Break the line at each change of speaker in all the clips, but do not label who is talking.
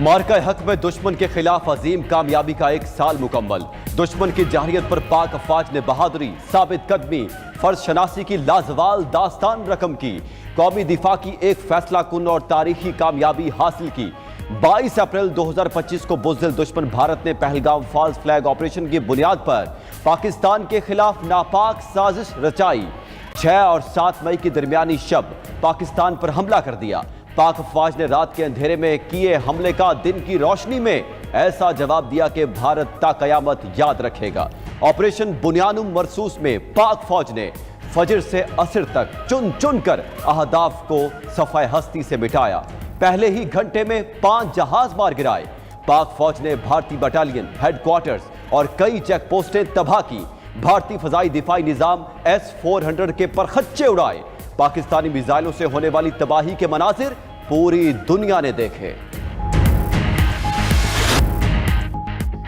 مارکہ حق میں دشمن کے خلاف عظیم کامیابی کا 1 سال مکمل۔ دشمن کی جارحیت پر پاک افواج نے بہادری، ثابت قدمی، فرض شناسی کی لازوال داستان رقم کی، قومی دفاع کی ایک فیصلہ کن اور تاریخی کامیابی حاصل کی۔ 22 اپریل 2025 کو بزدل دشمن بھارت نے پہلگام فالز فلیگ آپریشن کی بنیاد پر پاکستان کے خلاف ناپاک سازش رچائی۔ 6 اور 7 مئی کی درمیانی شب پاکستان پر حملہ کر دیا۔ پاک افواج نے رات کے اندھیرے میں کیے حملے کا دن کی روشنی میں ایسا جواب دیا کہ بھارت تا قیامت یاد رکھے گا۔ آپریشن بنیانم مرسوس میں پاک فوج نے فجر سے عصر تک چن چن کر اہداف کو صفحہ ہستی سے مٹایا۔ پہلے ہی گھنٹے میں 5 جہاز مار گرائے۔ پاک فوج نے بھارتی بٹالین، ہیڈ کوارٹرز اور کئی چیک پوسٹیں تباہ کی۔ بھارتی فضائی دفاعی نظام S-400 کے پرخچے اڑائے۔ پاکستانی میزائلوں سے ہونے والی تباہی کے مناظر پوری دنیا نے دیکھے۔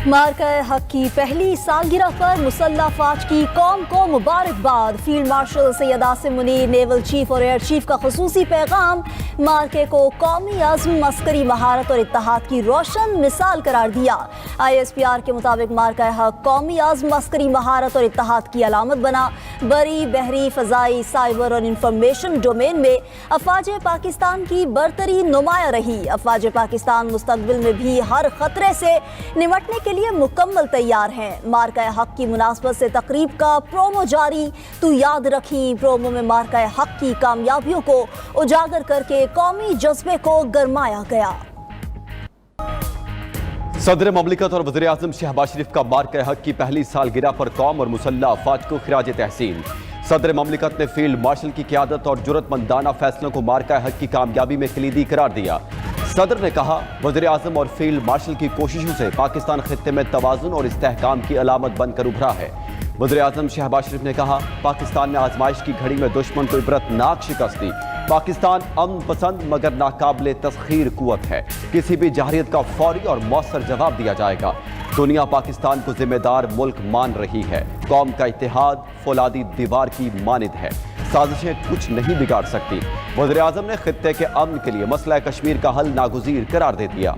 مارکہ حق کی پہلی سالگرہ پر مسلح افواج کی قوم کو مبارکباد۔ Field marshal Syed Asim Munir, naval chief اور ایئر چیف کا خصوصی پیغام۔ مارکے کو قومی عزم، عسکری مہارت اور اتحاد کی روشن مثال قرار دیا۔ ISPR کے مطابق مارکہ حق قومی عزم، عسکری مہارت اور اتحاد کی علامت بنا۔ بری، بحری، فضائی، سائبر اور انفارمیشن ڈومین میں افواج پاکستان کی برتری نمایاں رہی۔ افواج پاکستان مستقبل میں بھی ہر خطرے سے نمٹنے کے لیے مکمل تیار ہیں۔ مارکہ حق کی مناسبت سے تقریب کا پرومو جاری۔ تو یاد رکھیں، پرومو میں مارکہ حق کی کامیابیوں کو اجاگر کر کے قومی جذبے کو گرمایا گیا۔
صدر مملکت اور وزیر اعظم شہباز شریف کا مارکہ حق کی پہلی سالگرہ پر قوم اور مسلح افواج کو خراج تحسین۔ صدر مملکت نے فیلڈ مارشل کی قیادت اور جرأت مندانہ فیصلوں کو مارکہ حق کی کامیابی میں کلیدی قرار دیا۔ صدر نے کہا، وزیر اعظم اور فیلڈ مارشل کی کوششوں سے پاکستان خطے میں توازن اور استحکام کی علامت بن کر ابھرا ہے۔ وزیر اعظم شہباز شریف نے کہا، پاکستان نے آزمائش کی گھڑی میں دشمن کو عبرتناک شکست دی۔ پاکستان امن پسند مگر ناقابل تسخیر قوت ہے۔ کسی بھی جارحیت کا فوری اور مؤثر جواب دیا جائے گا۔ دنیا پاکستان کو ذمہ دار ملک مان رہی ہے۔ قوم کا اتحاد فولادی دیوار کی مانند ہے۔ سازشیں کچھ نہیں بگاڑ سکتی۔ وزیر اعظم نے خطے کے امن کے لیے مسئلہ کشمیر کا حل ناگزیر قرار دے دیا۔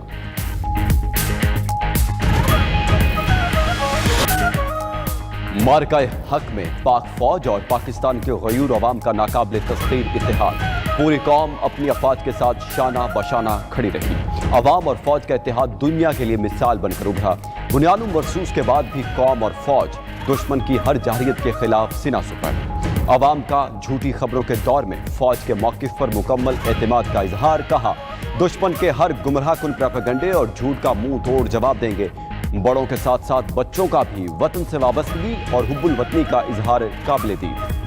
مارکہ حق میں پاک فوج اور پاکستان کے غیور عوام کا ناقابل تسخیر اتحاد۔ پوری قوم اپنی افواج کے ساتھ شانہ بشانہ کھڑی رہی۔ عوام اور فوج کا اتحاد دنیا کے لیے مثال بن کر ابھرا۔ بنیانم مرسوس کے بعد بھی قوم اور فوج دشمن کی ہر جارحیت کے خلاف سینہ سپر۔ عوام کا جھوٹی خبروں کے دور میں فوج کے موقف پر مکمل اعتماد کا اظہار۔ کہا، دشمن کے ہر گمراہ کن پروپیگنڈے اور جھوٹ کا منہ توڑ جواب دیں گے۔ بڑوں کے ساتھ ساتھ بچوں کا بھی وطن سے وابستگی اور حب الوطنی کا اظہار قابل دید۔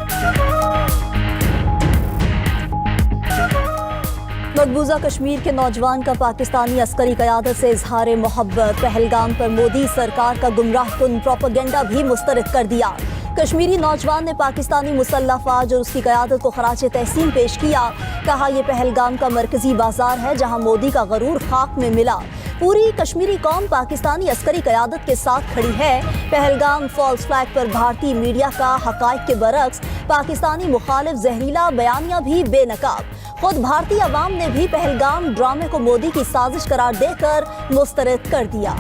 مقبوضہ کشمیر کے نوجوان کا پاکستانی عسکری قیادت سے اظہار محبت۔ پہلگام پر مودی سرکار کا گمراہ کن پروپیگنڈا بھی مسترد کر دیا۔ کشمیری نوجوان نے پاکستانی مسلح افواج اور اس کی قیادت کو خراج تحسین پیش کیا۔ کہا، یہ پہلگام کا مرکزی بازار ہے جہاں مودی کا غرور خاک میں ملا۔ پوری کشمیری قوم پاکستانی عسکری قیادت کے ساتھ کھڑی ہے۔ پہلگام فالز فلیگ پر بھارتی میڈیا کا حقائق کے برعکس پاکستانی مخالف زہریلا بیانیہ بھی بے نقاب۔ خود بھارتی عوام نے بھی پہلگام ڈرامے کو مودی کی سازش قرار دے کر مسترد کر دیا۔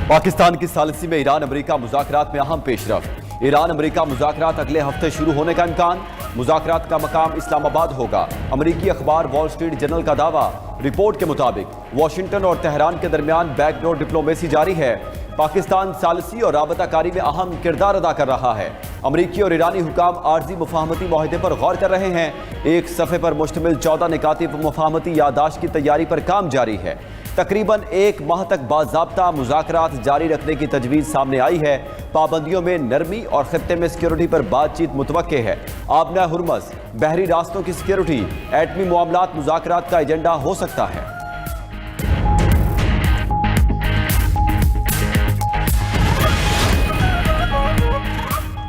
پاکستان کی ثالثی میں ایران امریکہ مذاکرات میں اہم پیش رفت۔ ایران امریکہ مذاکرات اگلے ہفتے شروع ہونے کا امکان۔ مذاکرات کا مقام اسلام آباد ہوگا۔ امریکی اخبار وال اسٹریٹ جرنل کا دعویٰ۔ رپورٹ کے مطابق واشنگٹن اور تہران کے درمیان بیک ڈور ڈپلومیسی جاری ہے۔ پاکستان ثالثی اور رابطہ کاری میں اہم کردار ادا کر رہا ہے۔ امریکی اور ایرانی حکام عارضی مفاہمتی معاہدے پر غور کر رہے ہیں۔ ایک صفحے پر مشتمل 14 نکاتی مفاہمتی یادداشت کی تیاری پر کام جاری ہے۔ تقریباً 1 ماہ تک باضابطہ مذاکرات جاری رکھنے کی تجویز سامنے آئی ہے۔ پابندیوں میں نرمی اور خطے میں سیکیورٹی پر بات چیت متوقع ہے۔ آبنہ ہرمز، بحری راستوں کی سیکیورٹی، ایٹمی معاملات مذاکرات کا ایجنڈا ہو سکتا ہے۔